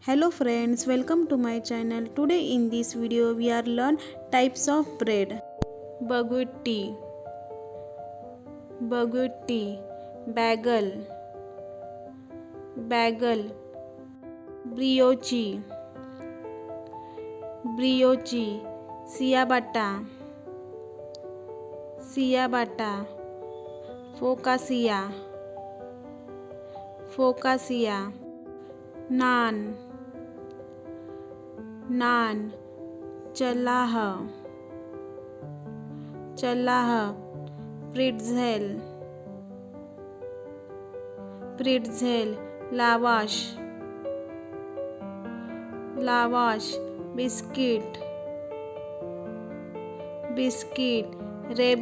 Hello friends, welcome to my channel. Today in this video we are learn types of bread. Baguette, Bagel, Brioche, Ciabatta, Focaccia, Naan, Challah, Pretzel, Lavash, Biscuit, Rye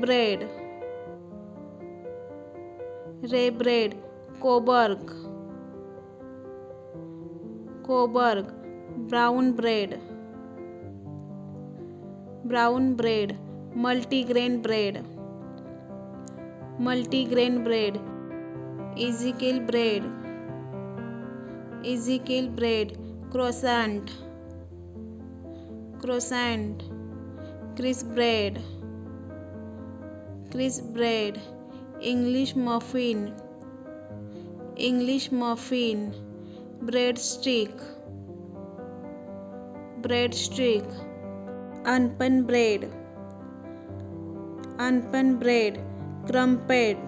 Bread, Coburg, Brown Bread, Multigrane Bread, Ezekile Bread, Croissant, Crispbread, English Muffin, Breadstick, Anpan Bread, Crumpet,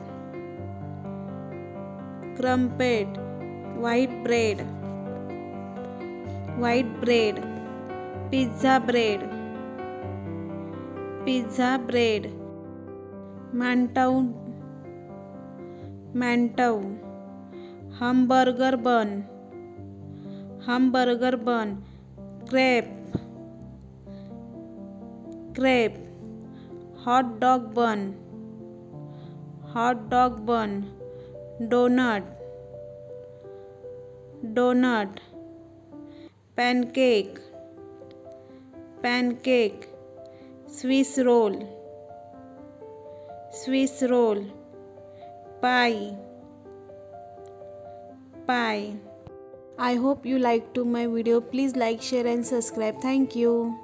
White Bread, Pizza Bread, Mantou, Hamburger Bun, Crepe, Hot Dog Bun, Donut, Pancake, Swiss roll, Pie. I hope you liked my video. Please like, share and subscribe. Thank you.